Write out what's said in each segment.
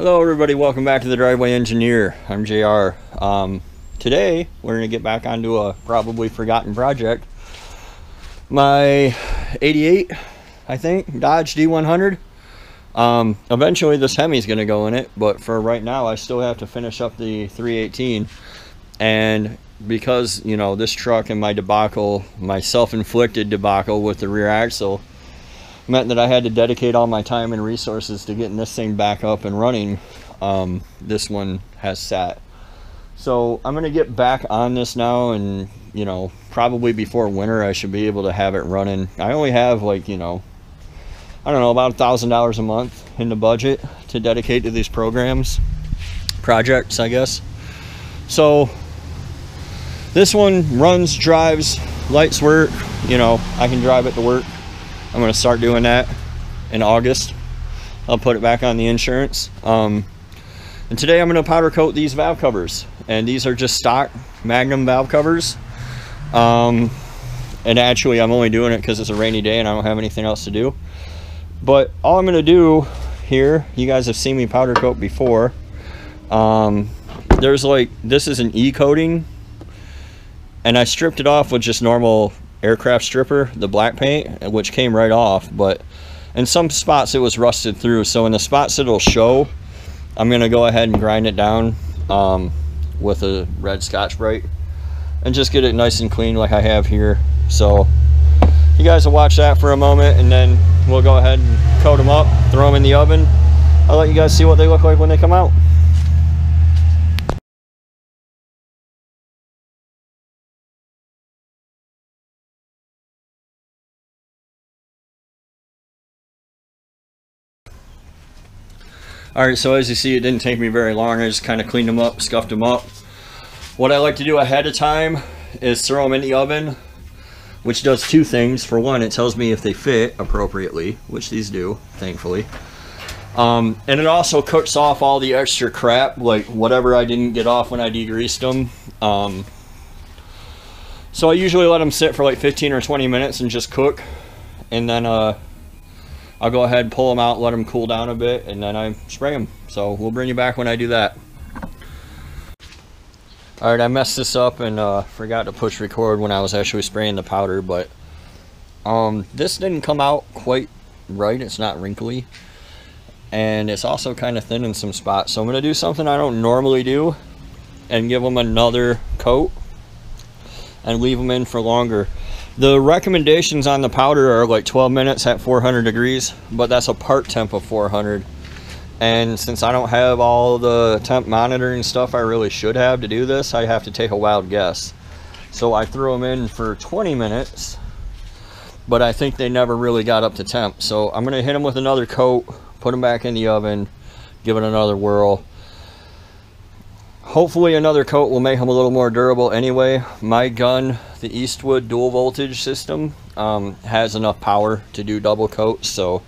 Hello everybody, welcome back to the Driveway Engineer. I'm JR. Today we're going to get back onto a probably forgotten project. My 88, I think, Dodge D100. Eventually this Hemi's going to go in it, but for right now I still have to finish up the 318. And because, you know, this truck and my debacle, my self-inflicted debacle with the rear axle, meant that I had to dedicate all my time and resources to getting this thing back up and running. This one has sat. So I'm going to get back on this now, and, you know, probably before winter I should be able to have it running. I only have, like, you know, I don't know, about $1,000 a month in the budget to dedicate to these projects, I guess. So this one runs, drives, lights work, you know, I can drive it to work. I'm going to start doing that in August. I'll put it back on the insurance. And today I'm going to powder coat these valve covers. And these are just stock Magnum valve covers. And actually I'm only doing it because it's a rainy day and I don't have anything else to do. But all I'm going to do here, you guys have seen me powder coat before. There's like, this is an E-coating. And I stripped it off with just normal aircraft stripper, the black paint, which came right off, but in some spots it was rusted through. So in the spots it'll show, I'm gonna go ahead and grind it down with a red Scotch-Brite and just get it nice and clean like I have here. So you guys will watch that for a moment, and then we'll go ahead and coat them up, throw them in the oven. I'll let you guys see what they look like when they come out. Alright, so as you see, it didn't take me very long. I just kind of cleaned them up, scuffed them up. What I like to do ahead of time is throw them in the oven, which does two things. For one, it tells me if they fit appropriately, which these do, thankfully. And it also cooks off all the extra crap, like whatever I didn't get off when I degreased them. So I usually let them sit for like 15 or 20 minutes and just cook. And then I'll go ahead and pull them out, let them cool down a bit, and then I spray them. So we'll bring you back when I do that. Alright, I messed this up and forgot to push record when I was actually spraying the powder, but this didn't come out quite right. It's not wrinkly, and it's also kind of thin in some spots. So I'm going to do something I don't normally do and give them another coat and leave them in for longer. The recommendations on the powder are like 12 minutes at 400 degrees, but that's a part temp of 400. And since I don't have all the temp monitoring stuff I really should have to do this, I have to take a wild guess. So I threw them in for 20 minutes, but I think they never really got up to temp. So I'm going to hit them with another coat, put them back in the oven, give it another whirl. Hopefully another coat will make them a little more durable anyway. My gun, the Eastwood dual voltage system, has enough power to do double coats. So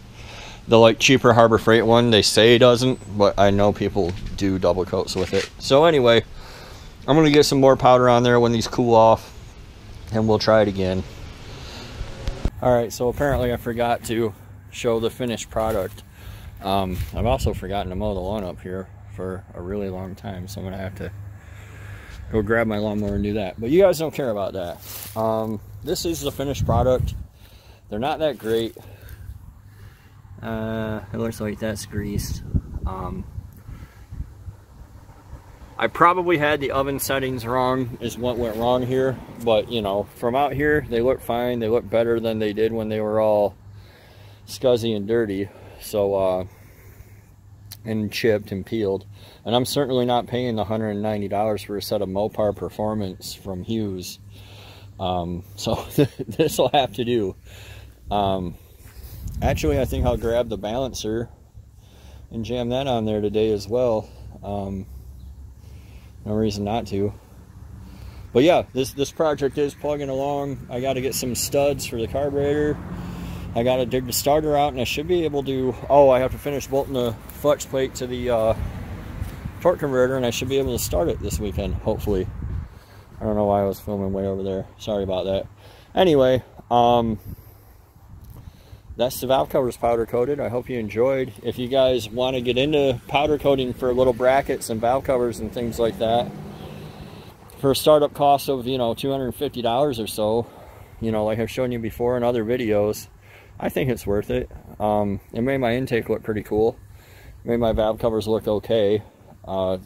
the like cheaper Harbor Freight one, they say doesn't, but I know people do double coats with it. So anyway, I'm going to get some more powder on there when these cool off, and we'll try it again. Alright, so apparently I forgot to show the finished product. I've also forgotten to mow the lawn up here for a really long time, so I'm gonna have to go grab my lawnmower and do that, but you guys don't care about that. This is the finished product. They're not that great. It looks like that's greased. I probably had the oven settings wrong is what went wrong here, but you know, from out here they look fine. They look better than they did when they were all scuzzy and dirty. So and chipped and peeled, and I'm certainly not paying the $190 for a set of Mopar Performance from Hughes. So this will have to do. Actually, I think I'll grab the balancer and jam that on there today as well. No reason not to. But yeah, this project is plugging along. I got to get some studs for the carburetor. I got to dig the starter out, and I should be able to... Oh, I have to finish bolting the flex plate to the torque converter, and I should be able to start it this weekend, hopefully. I don't know why I was filming way over there. Sorry about that. Anyway, that's the valve covers powder coated. I hope you enjoyed. If you guys want to get into powder coating for little brackets and valve covers and things like that, for a startup cost of, you know, $250 or so, you know, like I've shown you before in other videos, I think it's worth it. It made my intake look pretty cool. It made my valve covers look okay.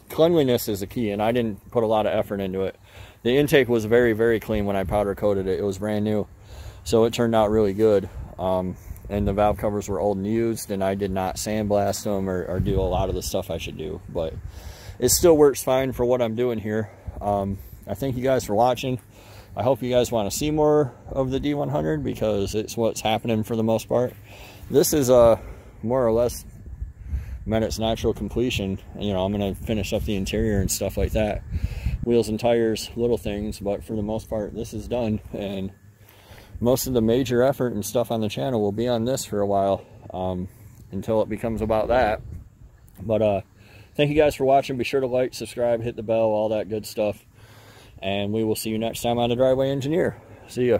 Cleanliness is the key, and I didn't put a lot of effort into it. The intake was very, very clean when I powder coated it. It was brand new, so it turned out really good. And the valve covers were old and used, and I did not sandblast them or do a lot of the stuff I should do, but it still works fine for what I'm doing here. I thank you guys for watching. I hope you guys want to see more of the D100 because it's what's happening for the most part. This is more or less met its natural completion. You know, I'm going to finish up the interior and stuff like that. Wheels and tires, little things, but for the most part, this is done. And most of the major effort and stuff on the channel will be on this for a while, until it becomes about that. But thank you guys for watching. Be sure to like, subscribe, hit the bell, all that good stuff. And we will see you next time on The Driveway Engineer. See ya.